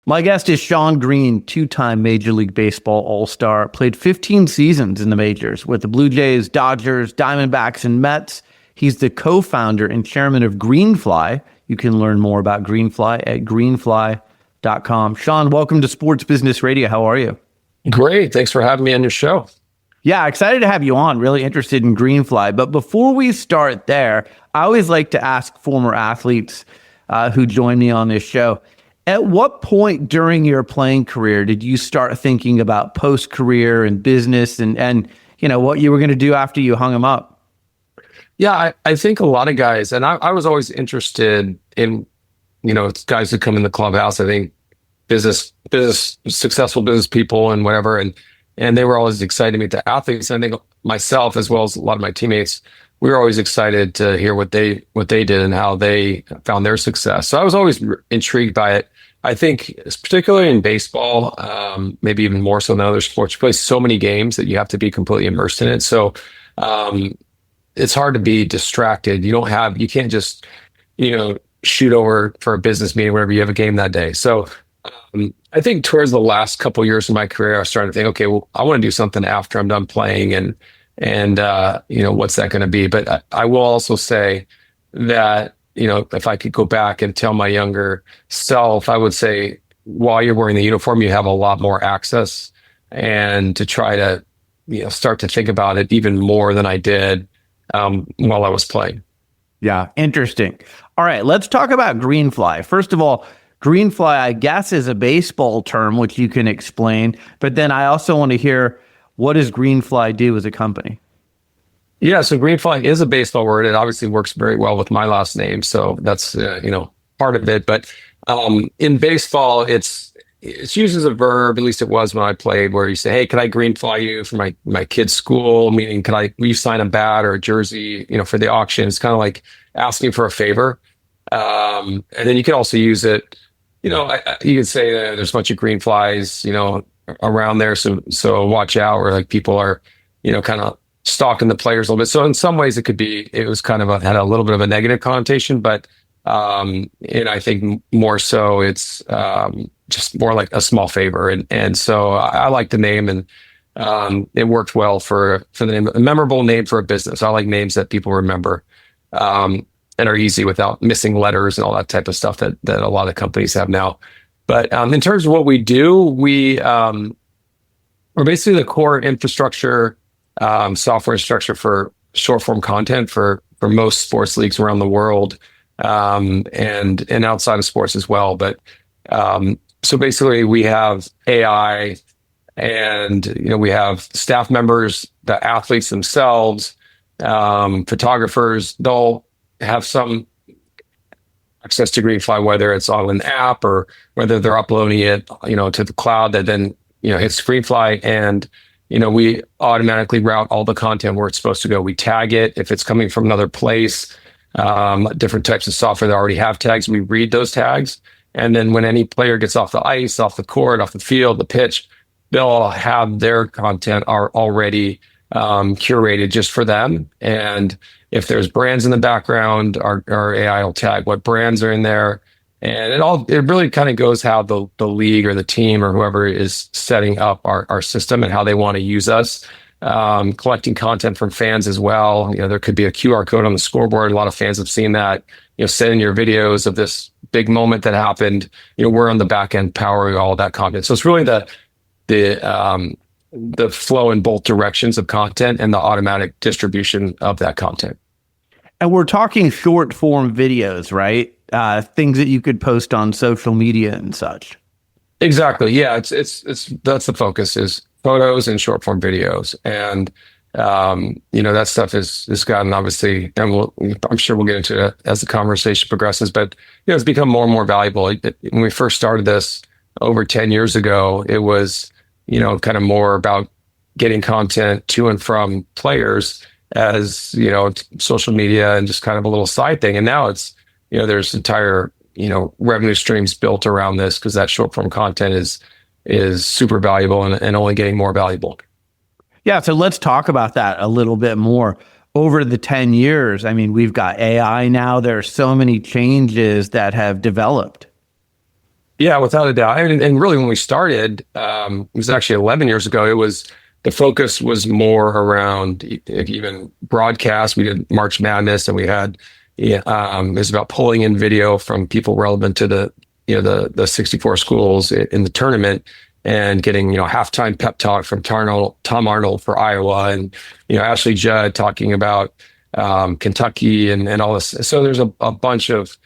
My guest is Shawn Green, two-time Major League Baseball All-Star, played 15 seasons in the majors with the Blue Jays, Dodgers, Diamondbacks, and Mets. He's the co-founder and chairman of Greenfly. You can learn more about Greenfly at greenfly.com. Shawn, welcome to Sports Business Radio. How are you? Great. Thanks for having me on your show. Yeah, excited to have you on. Really interested in Greenfly. But before we start there, I always like to ask former athletes who join me on this show, at what point during your playing career did you start thinking about post-career and business and you know what you were going to do after you hung them up? Yeah, I think a lot of guys, and I was always interested in, guys who come in the clubhouse. I think successful business people and whatever, and they were always excited to meet the athletes. And I think myself, as well as a lot of my teammates, we were always excited to hear what they did and how they found their success. So I was always intrigued by it. I think, particularly in baseball, maybe even more so than other sports, you play so many games that you have to be completely immersed in it. So it's hard to be distracted. You can't just, shoot over for a business meeting whenever you have a game that day. So I think towards the last couple of years of my career, I was starting to think, okay, well, I want to do something after I'm done playing, and what's that going to be? But I will also say that, if I could go back and tell my younger self, I would say, while you're wearing the uniform, you have a lot more access, and to try to, start to think about it even more than I did while I was playing. Yeah, interesting. All right, let's talk about Greenfly. First of all, Greenfly, I guess, is a baseball term, which you can explain. But then I also want to hear, what does Greenfly do as a company? Yeah, so Greenfly is a baseball word. It obviously works very well with my last name, so that's part of it. But in baseball, it's used as a verb. At least it was when I played, where you say, "Hey, can I Greenfly you for my kid's school?" Meaning, will you sign a bat or a jersey, for the auction? It's kind of like asking for a favor. And then you can also use it. You could say there's a bunch of Greenflies, around there, so watch out, where like people are, kind of stalking the players a little bit. So in some ways it was kind of had a little bit of a negative connotation, but and I think more so it's just more like a small favor. And so I like the name, and it worked well for the name, a memorable name for a business. I like names that people remember and are easy without missing letters and all that type of stuff that a lot of companies have now. But in terms of what we do, we're basically the core infrastructure, software infrastructure for short form content for most sports leagues around the world, and outside of sports as well. But so basically, we have AI, and we have staff members, the athletes themselves, photographers. They'll have some access to Greenfly, whether it's on an app or whether they're uploading it, to the cloud that then, hits Greenfly, and, we automatically route all the content where it's supposed to go. We tag it if it's coming from another place, different types of software that already have tags. We read those tags. And then when any player gets off the ice, off the court, off the field, the pitch, they'll have their content are already curated just for them. And if there's brands in the background, our AI will tag what brands are in there. And it really kind of goes how the league or the team or whoever is setting up our system and how they want to use us. Collecting content from fans as well. There could be a QR code on the scoreboard. A lot of fans have seen that. Send in your videos of this big moment that happened. We're on the back end powering all of that content. So it's really the flow in both directions of content and the automatic distribution of that content. And we're talking short form videos, right? Things that you could post on social media and such. Exactly. Yeah. It's that's the focus, is photos and short form videos. And, that stuff is gotten, obviously, and I'm sure we'll get into it as the conversation progresses, but, it's become more and more valuable. When we first started this over 10 years ago, it was, kind of more about getting content to and from players as, social media and just kind of a little side thing. And now it's, there's entire, revenue streams built around this, because that short form content is super valuable and only getting more valuable. Yeah. So let's talk about that a little bit more. Over the 10 years, I mean, we've got AI now. There are so many changes that have developed. Yeah, without a doubt. And really, when we started, it was actually 11 years ago. The focus was more around even broadcast. We did March Madness, and we had it was about pulling in video from people relevant to the 64 schools in the tournament, and getting halftime pep talk from Tom Arnold for Iowa, and Ashley Judd talking about Kentucky and all this. So there's a bunch of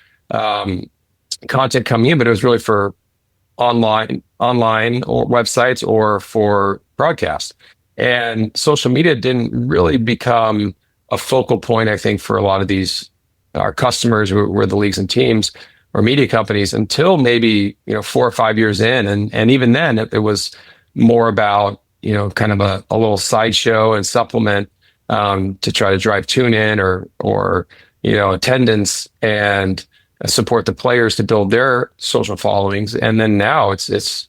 content coming in, but it was really for online or websites or for broadcast. And social media didn't really become a focal point, I think, for a lot of our customers who were the leagues and teams or media companies until maybe 4 or 5 years in. And even then it was more about kind of a little sideshow and supplement to try to drive tune in or attendance and support the players to build their social followings. And then now it's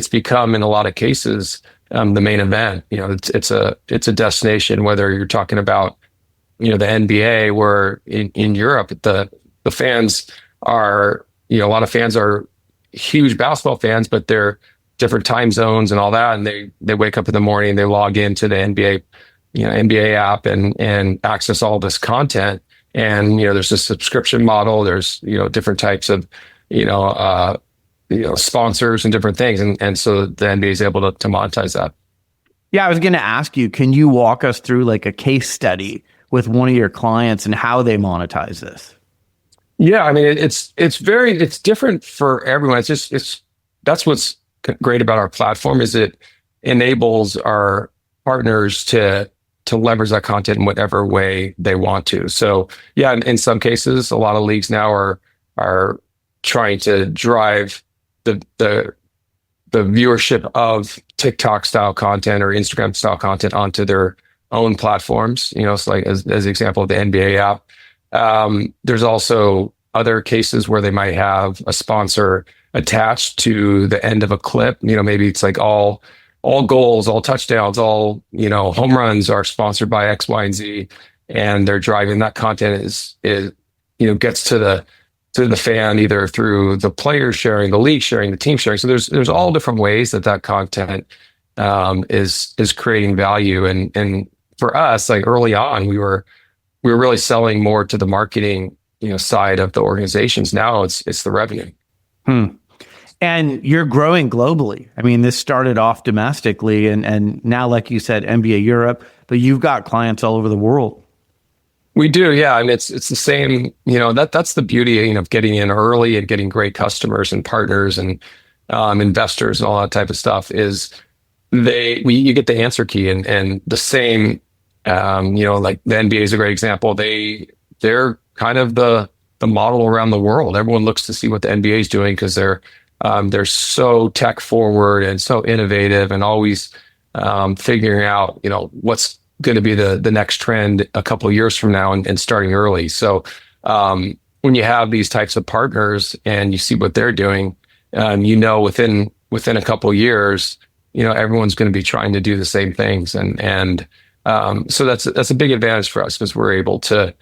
become, in a lot of cases, the main event. It's a destination, whether you're talking about the NBA, where in Europe the fans are a lot of fans are huge basketball fans, but they're different time zones and all that, and they wake up in the morning, they log into the NBA app and access all this content. And there's a subscription model. There's different types of sponsors and different things, and so the NBA is able to monetize that. Yeah, I was going to ask you, can you walk us through like a case study with one of your clients and how they monetize this? Yeah, I mean it's different for everyone. That's what's great about our platform, is it enables our partners to leverage that content in whatever way they want to. So yeah, in some cases, a lot of leagues now are trying to drive the viewership of TikTok style content or Instagram style content onto their own platforms. It's like as the example of the NBA app. There's also other cases where they might have a sponsor attached to the end of a clip. Maybe it's like all goals, all touchdowns, all home runs are sponsored by X, Y, and Z, and they're driving that content is gets to the fan either through the players sharing, the league sharing, the team sharing. So there's all different ways that content is creating value. And for us, like early on, we were really selling more to the marketing side of the organizations. Now it's the revenue. And you're growing globally. I mean, this started off domestically and now, like you said, NBA Europe, but you've got clients all over the world. We do, yeah. I mean, it's the same. That's the beauty of getting in early and getting great customers and partners and investors and all that type of stuff. Is you get the answer key and the same. Like the NBA is a great example. They're kind of the model around the world. Everyone looks to see what the NBA is doing because they're so tech forward and so innovative and always figuring out what's going to be the next trend a couple of years from now and starting early. So when you have these types of partners and you see what they're doing, within a couple of years, everyone's going to be trying to do the same things. And so that's a big advantage for us because we're able to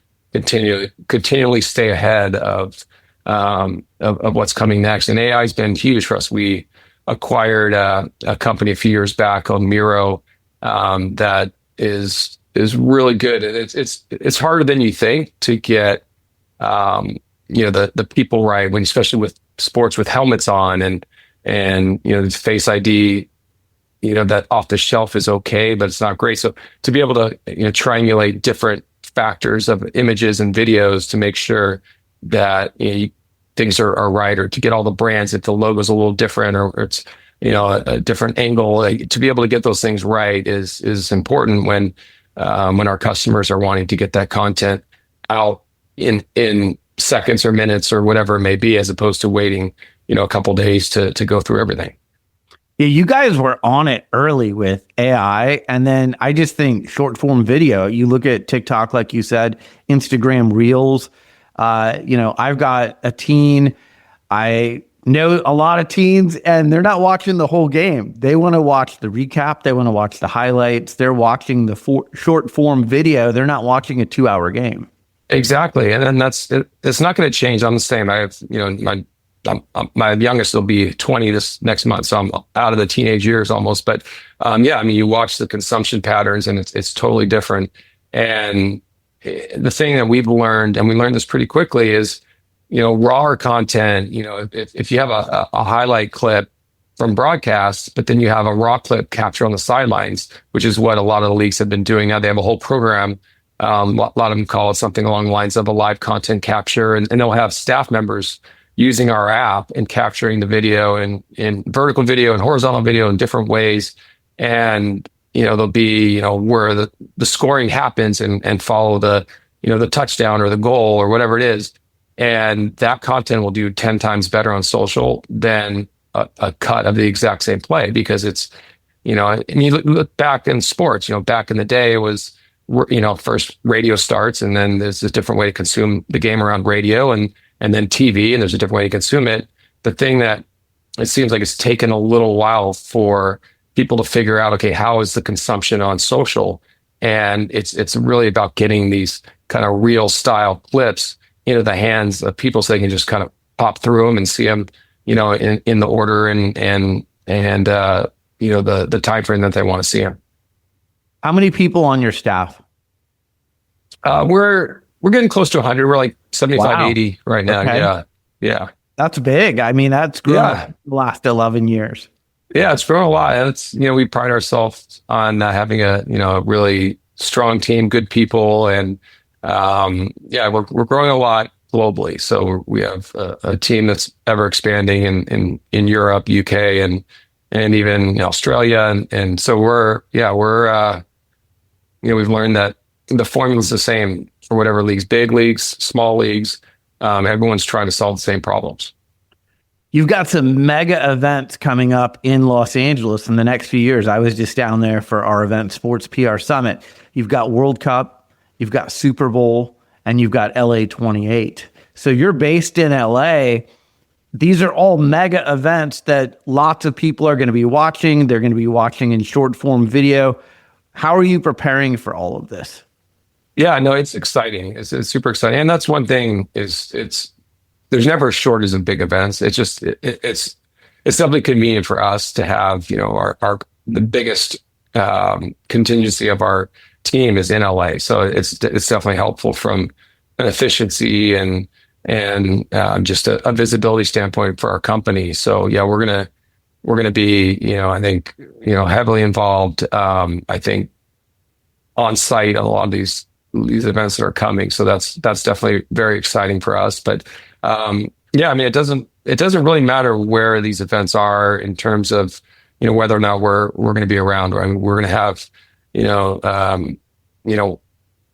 continually stay ahead of what's coming next. And AI has been huge for us. We acquired a company a few years back called Miro that is really good. And it's harder than you think to get the people right, especially with sports with helmets on and Face ID, that off the shelf is okay, but it's not great. So to be able to triangulate different factors of images and videos to make sure that things are right, or to get all the brands, if the logo's a little different or it's a different angle, to be able to get those things right is important when our customers are wanting to get that content out in seconds or minutes or whatever it may be, as opposed to waiting a couple days to go through everything. Yeah, you guys were on it early with AI. And then I just think short form video, you look at TikTok, like you said, Instagram Reels. I've got a teen. I know a lot of teens and they're not watching the whole game. They want to watch the recap. They want to watch the highlights. They're watching the short form video. They're not watching a 2-hour game. Exactly. And then it's not going to change. I'm the same. I have, my my youngest will be 20 this next month, so I'm out of the teenage years almost. But yeah, I mean, you watch the consumption patterns, and it's totally different. And the thing that we've learned, and we learned this pretty quickly, is raw content. If you have a highlight clip from broadcast, but then you have a raw clip capture on the sidelines, which is what a lot of the leagues have been doing now. They have a whole program. A lot of them call it something along the lines of a live content capture, and they'll have staff members using our app and capturing the video and in vertical video and horizontal video in different ways. And, there'll be, where the scoring happens and follow the touchdown or the goal or whatever it is. And that content will do 10 times better on social than a cut of the exact same play, because it's, and you look back in sports, back in the day, it was, first radio starts, and then there's a different way to consume the game around radio, and then TV, and there's a different way to consume it. The thing that it seems like it's taken a little while for people to figure out, okay, how is the consumption on social? And it's really about getting these kind of real style clips into the hands of people so they can just kind of pop through them and see them, in the order and the time frame that they want to see them. How many people on your staff? We're getting close to 100. We're like 75, Wow. 80 right now. Okay. Yeah. That's big. I mean, that's grown the last 11 years. Yeah, it's grown a lot. And it's, we pride ourselves on having a really strong team, good people. And we're growing a lot globally. So we have a team that's ever expanding in Europe, UK, and even Australia. And so we've learned that the formula is the same for whatever leagues, big leagues, small leagues. Everyone's trying to solve the same problems. You've got some mega events coming up in Los Angeles in the next few years. I was just down there for our event, Sports PR Summit. You've got World Cup, you've got Super Bowl, and you've got LA 28. So you're based in LA. These are all mega events that lots of people are going to be watching. They're going to be watching in short form video. How are you preparing for all of this? Yeah, no, it's exciting. It's super exciting. And that's one thing there's never a shortage of big events. It's just, it's definitely convenient for us to have, the biggest contingency of our team is in LA. So it's definitely helpful from an efficiency and just a visibility standpoint for our company. So yeah, we're going to be, I think, heavily involved, I think, on site at a lot of these events that are coming. So that's definitely very exciting for us. But yeah, I mean, it doesn't really matter where these events are in terms of, whether or not we're going to be around. I mean, we're going to have,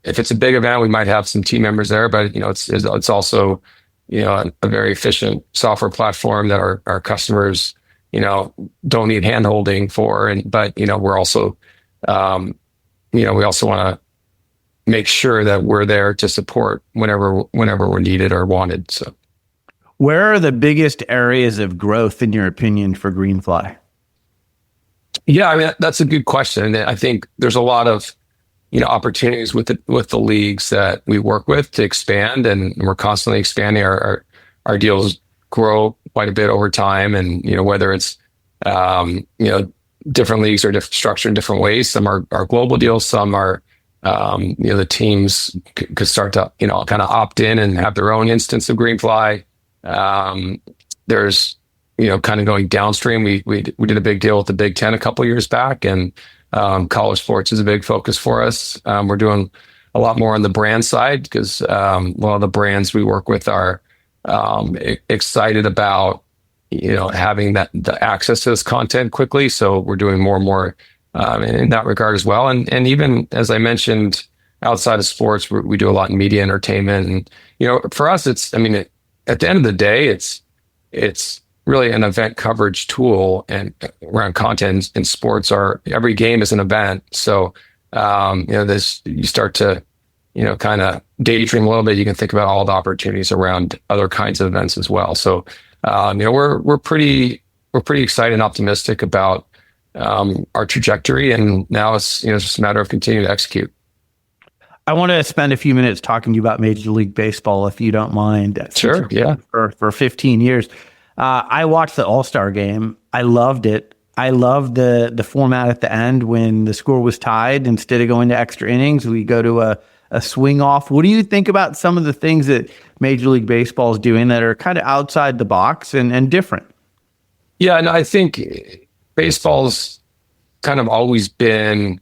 if it's a big event, we might have some team members there, but it's also, a very efficient software platform that our customers, don't need hand holding for. But we're also, we also want to make sure that we're there to support whenever we're needed or wanted. So, where are the biggest areas of growth in your opinion for Greenfly? Yeah, I mean, that's a good question. I think there's a lot of, opportunities with the leagues that we work with to expand, and we're constantly expanding. Our deals grow quite a bit over time, and whether it's different leagues are structured in different ways. Some are global deals, some are the teams could start to kind of opt in and have their own instance of Greenfly. There's kind of going downstream. We did a big deal with the Big Ten a couple of years back, and college sports is a big focus for us. We're doing a lot more on the brand side because a lot of the brands we work with are excited about having the access to this content quickly. So we're doing more and more in that regard as well. And even as I mentioned, outside of sports, we do a lot in media entertainment. And for us, at the end of the day, it's really an event coverage tool, and around content in sports every game is an event. So, you start to, kind of daydream a little bit. You can think about all the opportunities around other kinds of events as well. So, we're pretty excited and optimistic about our trajectory, and now it's just a matter of continuing to execute. I want to spend a few minutes talking to you about Major League Baseball, if you don't mind. Sure. Yeah. For 15 years. I watched the All-Star game. I loved it. I loved the format at the end when the score was tied. Instead of going to extra innings, we go to a swing off. What do you think about some of the things that Major League Baseball is doing that are kind of outside the box and different? Yeah, and I think baseball's kind of always been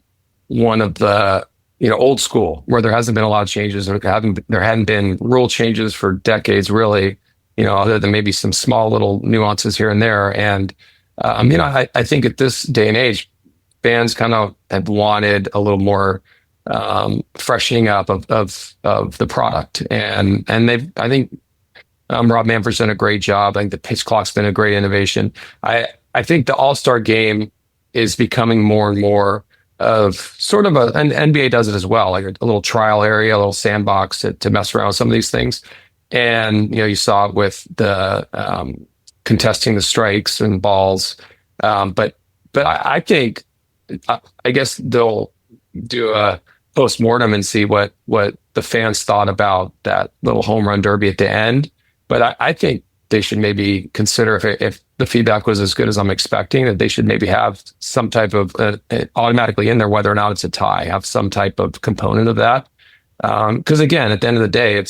one of the, old school where there hasn't been a lot of changes, or there hadn't been rule changes for decades, really, other than maybe some small little nuances here and there. And I think at this day and age, fans kind of have wanted a little more freshening up of the product, and I think Rob Manfred's done a great job. I think the pitch clock's been a great innovation. I think the All-Star game is becoming more and more of sort of and NBA does it as well, like a little trial area, a little sandbox to mess around with some of these things. And, you saw it with the contesting the strikes and balls. But I think, I guess they'll do a post-mortem and see what the fans thought about that little home run derby at the end. But I think they should maybe consider, if the feedback was as good as I'm expecting, that they should maybe have some type of automatically in there, whether or not it's a tie, have some type of component of that. Because again, at the end of the day,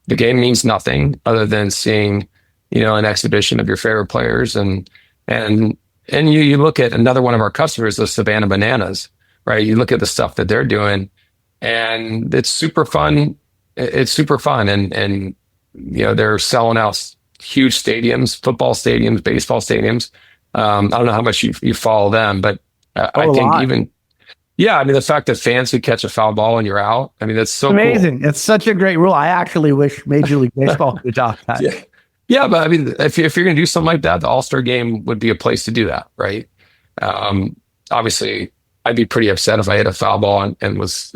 the game means nothing other than seeing, an exhibition of your favorite players. And you look at another one of our customers, the Savannah Bananas, right? You look at the stuff that they're doing, and it's super fun. It's super fun. And they're selling out huge stadiums, football stadiums, baseball stadiums. I don't know how much you follow them, but I think the fact that fans could catch a foul ball and you're out, that's so amazing. Cool. It's such a great rule. I actually wish Major League Baseball could adopt that. Yeah, but if you're going to do something like that, the All-Star game would be a place to do that, right? Obviously, I'd be pretty upset if I hit a foul ball and was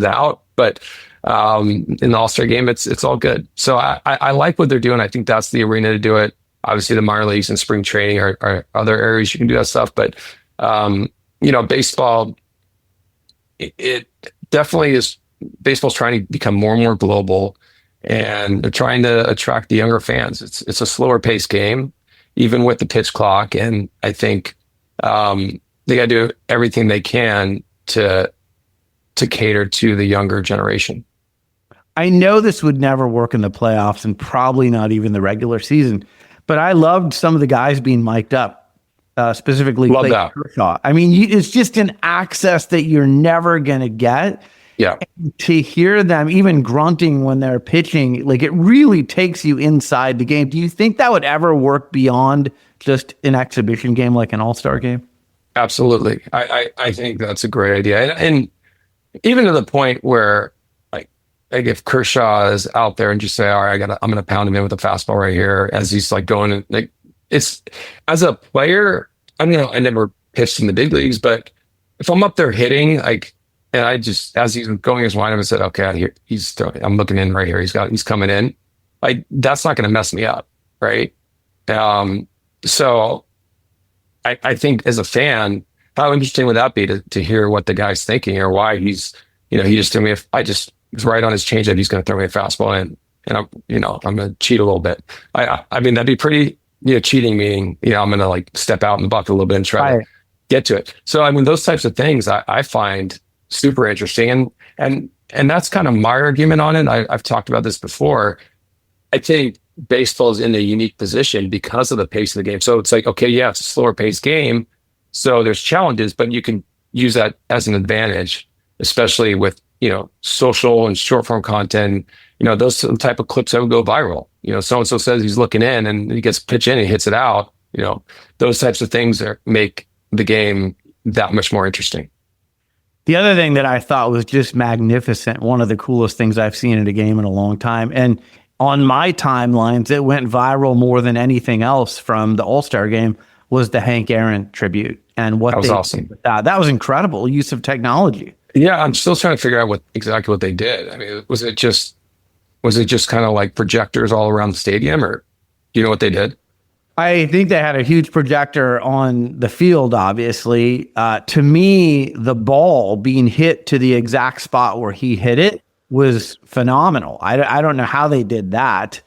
out, but in the All-Star game, it's all good. So I like what they're doing. I think that's the arena to do it. Obviously, the minor leagues and spring training are other areas you can do that stuff. But baseball, it definitely is. Baseball's trying to become more and more global, and they're trying to attract the younger fans. It's a slower paced game, even with the pitch clock. And I think they got to do everything they can to cater to the younger generation. I know this would never work in the playoffs and probably not even the regular season, but I loved some of the guys being mic'd up, specifically Clayton Kershaw. It's just an access that you're never going to get. Yeah. And to hear them even grunting when they're pitching, like, it really takes you inside the game. Do you think that would ever work beyond just an exhibition game like an All-Star game? Absolutely. I think that's a great idea. And even to the point where, like if Kershaw is out there and just say, all right, I'm going to pound him in with a fastball right here as he's like going, like, it's, as a player, I don't know, I never pitched in the big leagues, but if I'm up there hitting, like, and I just, as he's going his windup, and said, okay, I'm looking in right here. He's coming in. Like, that's not going to mess me up. Right. So I think as a fan, how interesting would that be to hear what the guy's thinking, or why he's, he just told me, if I just was right on his changeup, he's going to throw me a fastball and I'm going to cheat a little bit. That'd be pretty, cheating, meaning, I'm going to like step out in the bucket a little bit and try to get to it. So, those types of things I find super interesting. And that's kind of my argument on it. I've talked about this before. I think baseball is in a unique position because of the pace of the game. So it's like, okay, yeah, it's a slower paced game. So there's challenges, but you can use that as an advantage, especially with, social and short form content, those type of clips that would go viral. So-and-so says he's looking in and he gets pitch in and he hits it out. Those types of things make the game that much more interesting. The other thing that I thought was just magnificent, one of the coolest things I've seen in a game in a long time, and on my timelines, it went viral more than anything else from the All-Star game, was the Hank Aaron tribute. And what that was awesome. That was incredible use of technology. Yeah, I'm still trying to figure out exactly what they did. Was it just kind of like projectors all around the stadium, or do you know what they did? I think they had a huge projector on the field, obviously. To me, the ball being hit to the exact spot where he hit it was phenomenal. I don't know how they did that.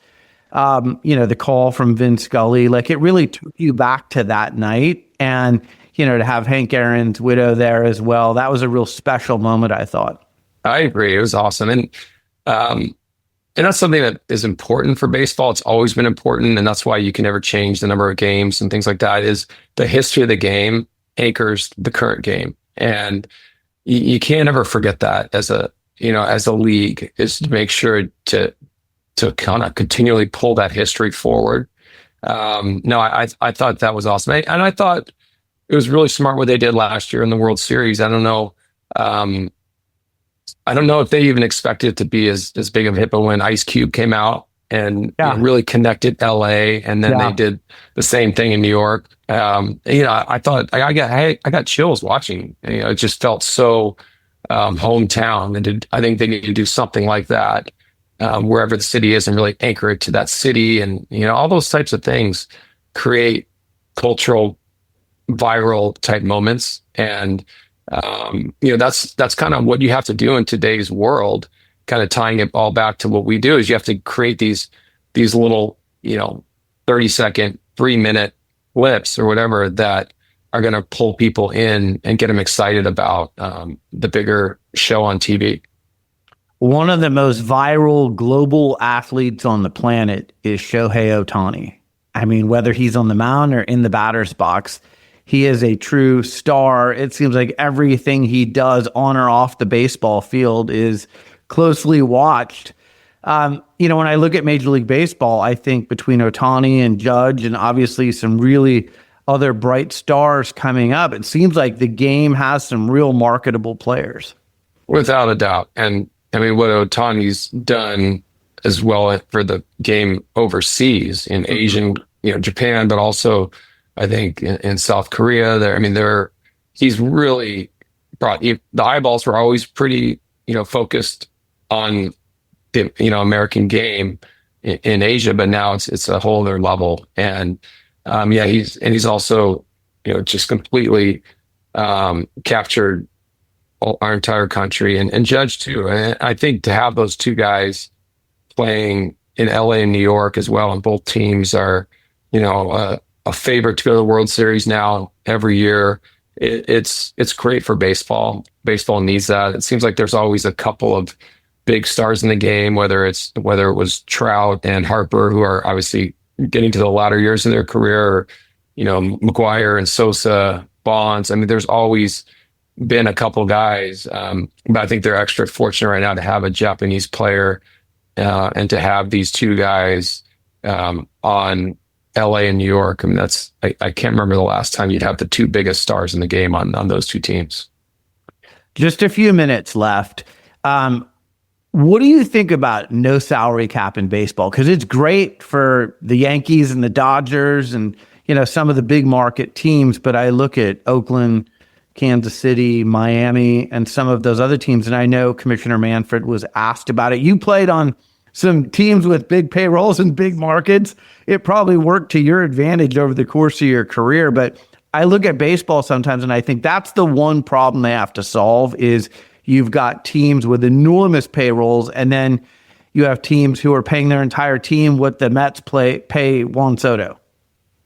the call from Vin Scully, like it really took you back to that night. And, to have Hank Aaron's widow there as well, that was a real special moment, I thought. I agree. It was awesome. And that's something that is important for baseball. It's always been important. And that's why you can never change the number of games and things like that, is the history of the game anchors the current game. And you can't ever forget that as a league, is to make sure to kind of continually pull that history forward. No, I thought that was awesome. And I thought it was really smart what they did last year in the World Series. I don't know. I don't know if they even expected it to be as big of a hit, but when Ice Cube came out and really connected LA, and then they did the same thing in New York. I thought I got chills watching. It just felt so hometown, and I think they need to do something like that wherever the city is, and really anchor it to that city, and all those types of things create cultural, viral type moments. And that's kind of what you have to do in today's world, kind of tying it all back to what we do, is you have to create these little 30-second, 3-minute clips or whatever that are going to pull people in and get them excited about the bigger show on TV. One of the most viral global athletes on the planet is Shohei Ohtani. I mean, whether he's on the mound or in the batter's box, he is a true star. It seems like everything he does on or off the baseball field is closely watched. When I look at Major League Baseball, I think between Ohtani and Judge, and obviously some really other bright stars coming up, it seems like the game has some real marketable players. Without a doubt. And I mean, what Ohtani's done as well for the game overseas in Asian, Japan, but also I think in South Korea he's really brought, the eyeballs were always pretty, focused on the, American game in Asia, but now it's a whole other level. And he's also, just completely captured our entire country, and Judge too. And I think to have those two guys playing in LA and New York as well, and both teams are, a favorite to go to the World Series now every year. It's great for baseball. Baseball needs that. It seems like there's always a couple of big stars in the game, whether it was Trout and Harper, who are obviously getting to the latter years of their career, or, McGuire and Sosa, Bonds. I mean, there's always been a couple guys, but I think they're extra fortunate right now to have a Japanese player and to have these two guys on LA and New York. I mean, I can't remember the last time you'd have the two biggest stars in the game on those two teams. Just a few minutes left. What do you think about no salary cap in baseball? Because it's great for the Yankees and the Dodgers and, some of the big market teams, but I look at Oakland, Kansas City, Miami, and some of those other teams, and I know Commissioner Manfred was asked about it. You played on some teams with big payrolls and big markets. It probably worked to your advantage over the course of your career. But I look at baseball sometimes and I think that's the one problem they have to solve, is you've got teams with enormous payrolls, and then you have teams who are paying their entire team what the Mets pay Juan Soto.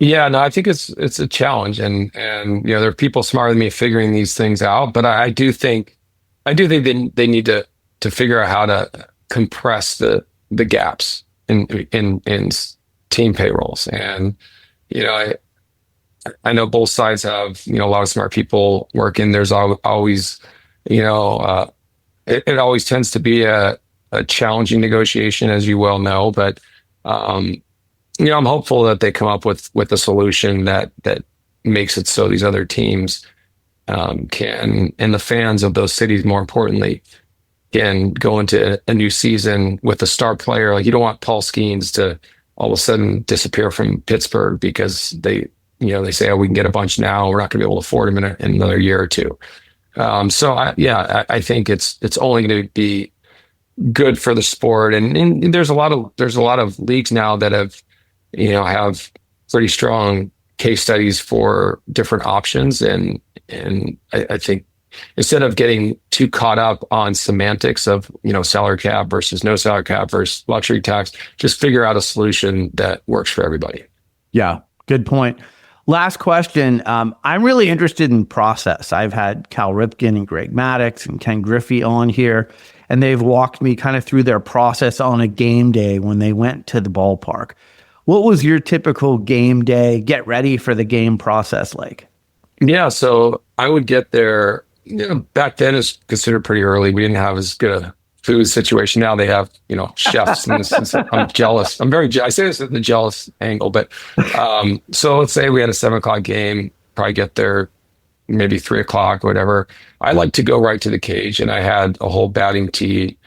Yeah, no, I think it's a challenge, and there are people smarter than me figuring these things out. But I do think they need to figure out how to compress the gaps in team payrolls. And I know both sides have a lot of smart people working. There's always it always tends to be a challenging negotiation, as you well know. But I'm hopeful that they come up with a solution that makes it so these other teams can, and the fans of those cities, more importantly, can go into a new season with a star player. Like, you don't want Paul Skeens to all of a sudden disappear from Pittsburgh because they say, oh, we can get a bunch now, we're not going to be able to afford him in another year or two. I think it's only going to be good for the sport. And there's a lot of leagues now that have pretty strong case studies for different options. And I think instead of getting too caught up on semantics of, salary cap versus no salary cap versus luxury tax, just figure out a solution that works for everybody. Yeah, good point. Last question. I'm really interested in process. I've had Cal Ripken and Greg Maddux and Ken Griffey on here, and they've walked me kind of through their process on a game day when they went to the ballpark. What was your typical game day, get ready for the game process like? Yeah, so I would get there, back then it's considered pretty early. We didn't have as good a food situation. Now they have, chefs. And I'm jealous. I say this at the jealous angle, but so let's say we had a 7 o'clock game, probably get there maybe 3 o'clock, whatever. I like to go right to the cage, and I had a whole batting tee.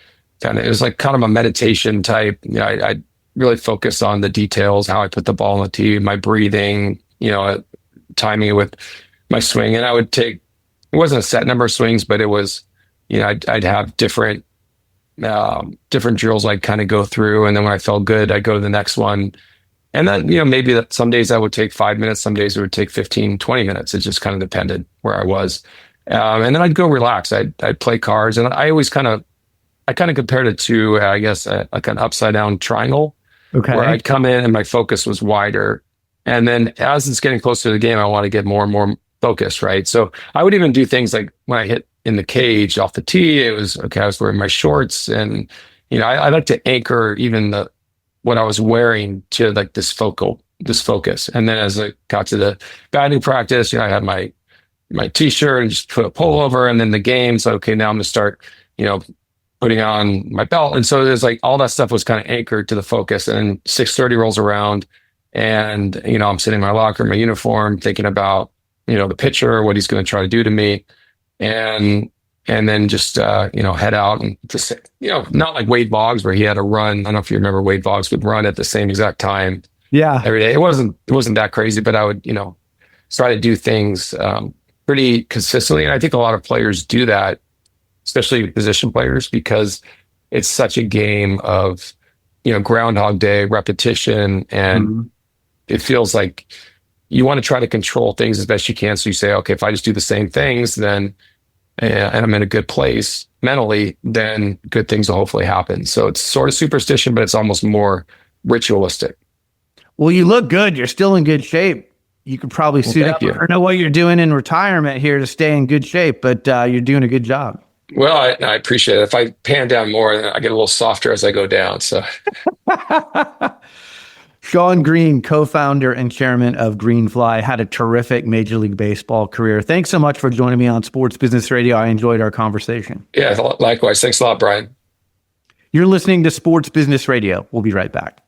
It was like kind of a meditation type. I really focus on the details, how I put the ball on the tee, my breathing, timing it with my swing. And I would take, it wasn't a set number of swings, but it was, I'd have different drills I'd kind of go through. And then when I felt good, I'd go to the next one. And then, maybe that some days I would take 5 minutes, some days it would take 15, 20 minutes. It just kind of depended where I was. And then I'd go relax. I'd play cards. And I always kind of compared it to, I guess, like an upside down triangle. Okay. Where I'd come in and my focus was wider. And then as it's getting closer to the game, I want to get more and more focused, right? So I would even do things like when I hit in the cage off the tee, it was, okay, I was wearing my shorts, and, I like to anchor even what I was wearing to like this focus. And then as I got to the batting practice, I had my t-shirt and just put a pullover, and then the game. So, okay, now I'm going to start, putting on my belt. And so there's like all that stuff was kind of anchored to the focus. And 6:30 rolls around, and, I'm sitting in my locker, my uniform, thinking about, the pitcher, what he's going to try to do to me. And then just, head out and just, not like Wade Boggs where he had a run. I don't know if you remember Wade Boggs would run at the same exact time. Yeah. Every day. It wasn't that crazy, but I would, try to do things, pretty consistently. And I think a lot of players do that, especially position players, because it's such a game of, Groundhog Day repetition. And it feels like you want to try to control things as best you can. So you say, okay, if I just do the same things, then, and I'm in a good place mentally, then good things will hopefully happen. So it's sort of superstition, but it's almost more ritualistic. Well, you look good. You're still in good shape. You could probably suit up. I don't know what you're doing in retirement here to stay in good shape, but you're doing a good job. Well, I appreciate it. If I pan down more, then I get a little softer as I go down. So, Shawn Green, co-founder and chairman of Greenfly, had a terrific Major League Baseball career. Thanks so much for joining me on Sports Business Radio. I enjoyed our conversation. Yeah, likewise. Thanks a lot, Brian. You're listening to Sports Business Radio. We'll be right back.